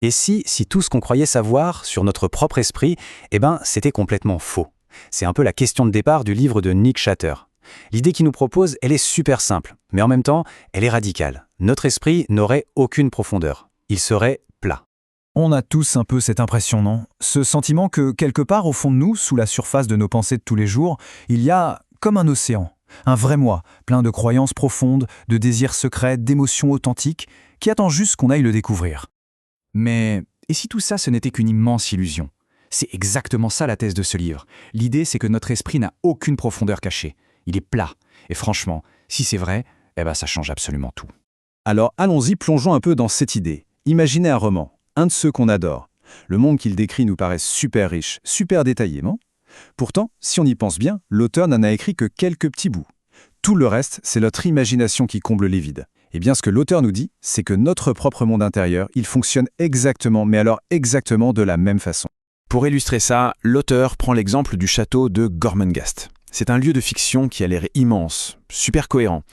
Et si tout ce qu'on croyait savoir sur notre propre esprit, c'était complètement faux. C'est un peu la question de départ du livre de Nick Shatter. L'idée qu'il nous propose, elle est super simple, mais en même temps, elle est radicale. Notre esprit n'aurait aucune profondeur. Il serait plat. On a tous un peu cette impression, non? Ce sentiment que, quelque part au fond de nous, sous la surface de nos pensées de tous les jours, il y a comme un océan, un vrai moi, plein de croyances profondes, de désirs secrets, d'émotions authentiques, qui attend juste qu'on aille le découvrir. Mais et si tout ça, ce n'était qu'une immense illusion? C'est exactement ça la thèse de ce livre. L'idée, c'est que notre esprit n'a aucune profondeur cachée. Il est plat. Et franchement, si c'est vrai, ça change absolument tout. Alors allons-y, plongeons un peu dans cette idée. Imaginez un roman, un de ceux qu'on adore. Le monde qu'il décrit nous paraît super riche, super détaillé, non? Pourtant, si on y pense bien, l'auteur n'en a écrit que quelques petits bouts. Tout le reste, c'est notre imagination qui comble les vides. Eh bien, ce que l'auteur nous dit, c'est que notre propre monde intérieur, il fonctionne exactement, mais alors exactement de la même façon. Pour illustrer ça, l'auteur prend l'exemple du château de Gormenghast. C'est un lieu de fiction qui a l'air immense, super cohérent.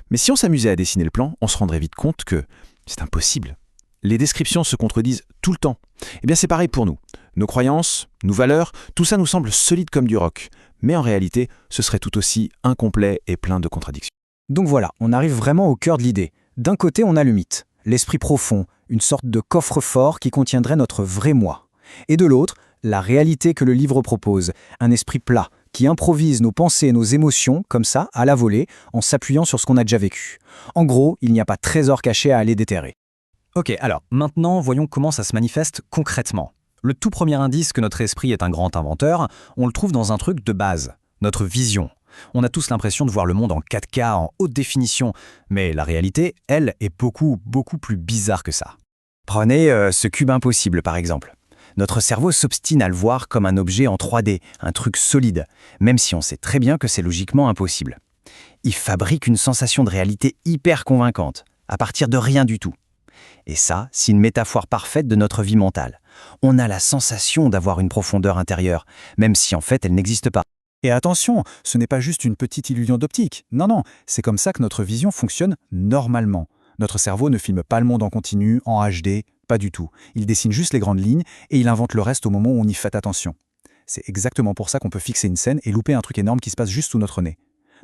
Mais si on s'amusait à dessiner le plan, on se rendrait vite compte que c'est impossible. Les descriptions se contredisent tout le temps. Eh bien, c'est pareil pour nous. Nos croyances, nos valeurs, tout ça nous semble solide comme du roc. Mais en réalité, ce serait tout aussi incomplet et plein de contradictions. Donc voilà, on arrive vraiment au cœur de l'idée. D'un côté, on a le mythe, l'esprit profond, une sorte de coffre-fort qui contiendrait notre vrai moi. Et de l'autre, la réalité que le livre propose, un esprit plat, qui improvise nos pensées et nos émotions, comme ça, à la volée, en s'appuyant sur ce qu'on a déjà vécu. En gros, il n'y a pas de trésor caché à aller déterrer. Ok, alors maintenant, voyons comment ça se manifeste concrètement. Le tout premier indice que notre esprit est un grand inventeur, on le trouve dans un truc de base, notre vision. On a tous l'impression de voir le monde en 4K, en haute définition, mais la réalité, elle, est beaucoup plus bizarre que ça. Prenez ce cube impossible, par exemple. Notre cerveau s'obstine à le voir comme un objet en 3D, un truc solide, même si on sait très bien que c'est logiquement impossible. Il fabrique une sensation de réalité hyper convaincante, à partir de rien du tout. Et ça, c'est une métaphore parfaite de notre vie mentale. On a la sensation d'avoir une profondeur intérieure, même si en fait elle n'existe pas. Et attention, ce n'est pas juste une petite illusion d'optique. Non, c'est comme ça que notre vision fonctionne normalement. Notre cerveau ne filme pas le monde en continu, en HD, pas du tout. Il dessine juste les grandes lignes et il invente le reste au moment où on y fait attention. C'est exactement pour ça qu'on peut fixer une scène et louper un truc énorme qui se passe juste sous notre nez.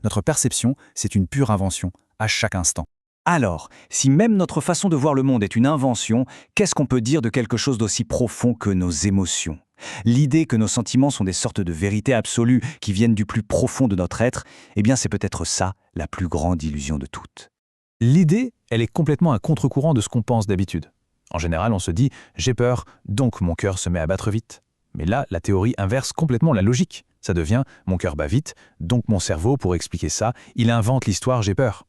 Notre perception, c'est une pure invention, à chaque instant. Alors, si même notre façon de voir le monde est une invention, qu'est-ce qu'on peut dire de quelque chose d'aussi profond que nos émotions? L'idée que nos sentiments sont des sortes de vérités absolues qui viennent du plus profond de notre être, c'est peut-être ça la plus grande illusion de toutes. L'idée, elle est complètement à contre-courant de ce qu'on pense d'habitude. En général, on se dit « j'ai peur, donc mon cœur se met à battre vite ». Mais là, la théorie inverse complètement la logique. Ça devient « mon cœur bat vite, donc mon cerveau, pour expliquer ça, il invente l'histoire « j'ai peur ».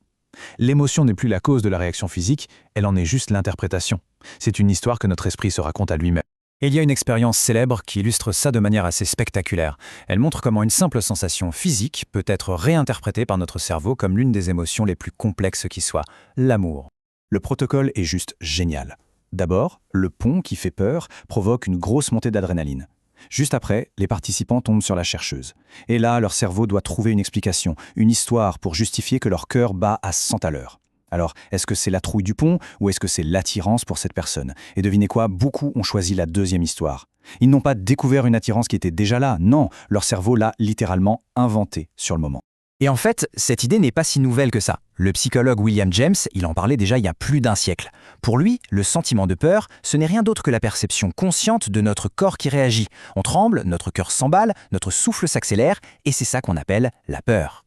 L'émotion n'est plus la cause de la réaction physique, elle en est juste l'interprétation. C'est une histoire que notre esprit se raconte à lui-même. Et il y a une expérience célèbre qui illustre ça de manière assez spectaculaire. Elle montre comment une simple sensation physique peut être réinterprétée par notre cerveau comme l'une des émotions les plus complexes qui soient, l'amour. Le protocole est juste génial. D'abord, le pont qui fait peur provoque une grosse montée d'adrénaline. Juste après, les participants tombent sur la chercheuse. Et là, leur cerveau doit trouver une explication, une histoire pour justifier que leur cœur bat à 100 à l'heure. Alors, est-ce que c'est la trouille du pont ou est-ce que c'est l'attirance pour cette personne? Et devinez quoi, beaucoup ont choisi la deuxième histoire. Ils n'ont pas découvert une attirance qui était déjà là, non, leur cerveau l'a littéralement inventée sur le moment. Et en fait, cette idée n'est pas si nouvelle que ça. Le psychologue William James, il en parlait déjà il y a plus d'un siècle. Pour lui, le sentiment de peur, ce n'est rien d'autre que la perception consciente de notre corps qui réagit. On tremble, notre cœur s'emballe, notre souffle s'accélère, et c'est ça qu'on appelle la peur.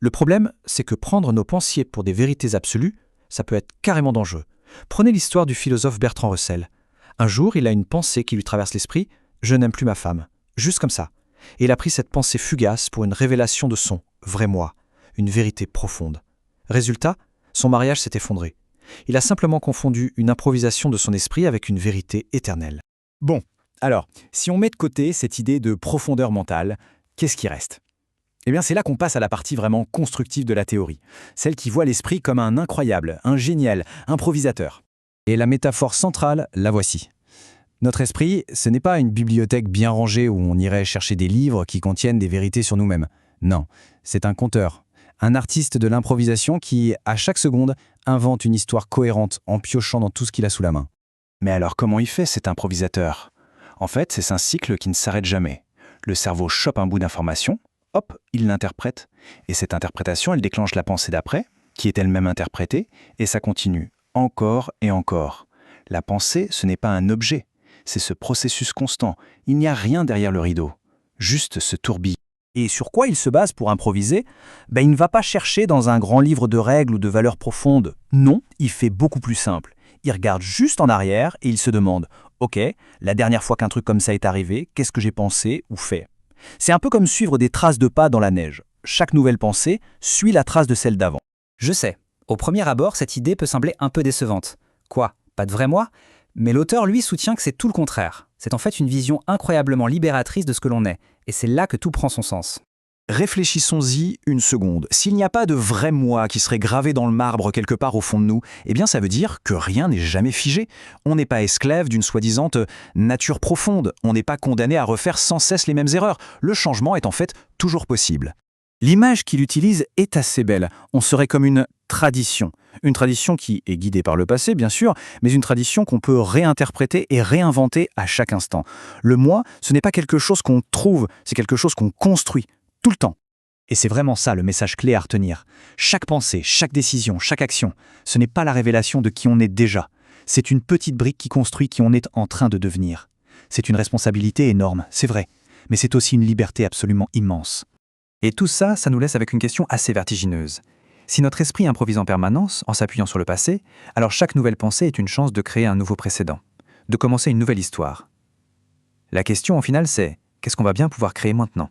Le problème, c'est que prendre nos pensées pour des vérités absolues, ça peut être carrément dangereux. Prenez l'histoire du philosophe Bertrand Russell. Un jour, il a une pensée qui lui traverse l'esprit « Je n'aime plus ma femme ». Juste comme ça. Et il a pris cette pensée fugace pour une révélation de son vrai moi, une vérité profonde. Résultat, son mariage s'est effondré. Il a simplement confondu une improvisation de son esprit avec une vérité éternelle. Bon, alors, si on met de côté cette idée de profondeur mentale, qu'est-ce qui reste? C'est là qu'on passe à la partie vraiment constructive de la théorie, celle qui voit l'esprit comme un incroyable, un génial, improvisateur. Et la métaphore centrale, la voici. Notre esprit, ce n'est pas une bibliothèque bien rangée où on irait chercher des livres qui contiennent des vérités sur nous-mêmes. Non, c'est un conteur, un artiste de l'improvisation qui, à chaque seconde, invente une histoire cohérente en piochant dans tout ce qu'il a sous la main. Mais alors comment il fait cet improvisateur? En fait, c'est un cycle qui ne s'arrête jamais. Le cerveau chope un bout d'information, hop, il l'interprète. Et cette interprétation, elle déclenche la pensée d'après, qui est elle-même interprétée, et ça continue, encore et encore. La pensée, ce n'est pas un objet, c'est ce processus constant. Il n'y a rien derrière le rideau, juste ce tourbillon. Et sur quoi il se base pour improviser? Il ne va pas chercher dans un grand livre de règles ou de valeurs profondes. Non, il fait beaucoup plus simple. Il regarde juste en arrière et il se demande « Ok, la dernière fois qu'un truc comme ça est arrivé, qu'est-ce que j'ai pensé ou fait ?» C'est un peu comme suivre des traces de pas dans la neige. Chaque nouvelle pensée suit la trace de celle d'avant. Je sais, au premier abord, cette idée peut sembler un peu décevante. Quoi, pas de vrai moi? Mais l'auteur, lui, soutient que c'est tout le contraire. C'est en fait une vision incroyablement libératrice de ce que l'on est, et c'est là que tout prend son sens. Réfléchissons-y une seconde. S'il n'y a pas de vrai moi qui serait gravé dans le marbre quelque part au fond de nous, eh bien ça veut dire que rien n'est jamais figé. On n'est pas esclave d'une soi-disant nature profonde. On n'est pas condamné à refaire sans cesse les mêmes erreurs. Le changement est en fait toujours possible. L'image qu'il utilise est assez belle. On serait comme une tradition. Une tradition qui est guidée par le passé, bien sûr, mais une tradition qu'on peut réinterpréter et réinventer à chaque instant. Le moi, ce n'est pas quelque chose qu'on trouve, c'est quelque chose qu'on construit, tout le temps. Et c'est vraiment ça le message clé à retenir. Chaque pensée, chaque décision, chaque action, ce n'est pas la révélation de qui on est déjà. C'est une petite brique qui construit qui on est en train de devenir. C'est une responsabilité énorme, c'est vrai, mais c'est aussi une liberté absolument immense. Et tout ça, ça nous laisse avec une question assez vertigineuse. Si notre esprit improvise en permanence, en s'appuyant sur le passé, alors chaque nouvelle pensée est une chance de créer un nouveau précédent, de commencer une nouvelle histoire. La question, au final, c'est qu'est-ce qu'on va bien pouvoir créer maintenant ?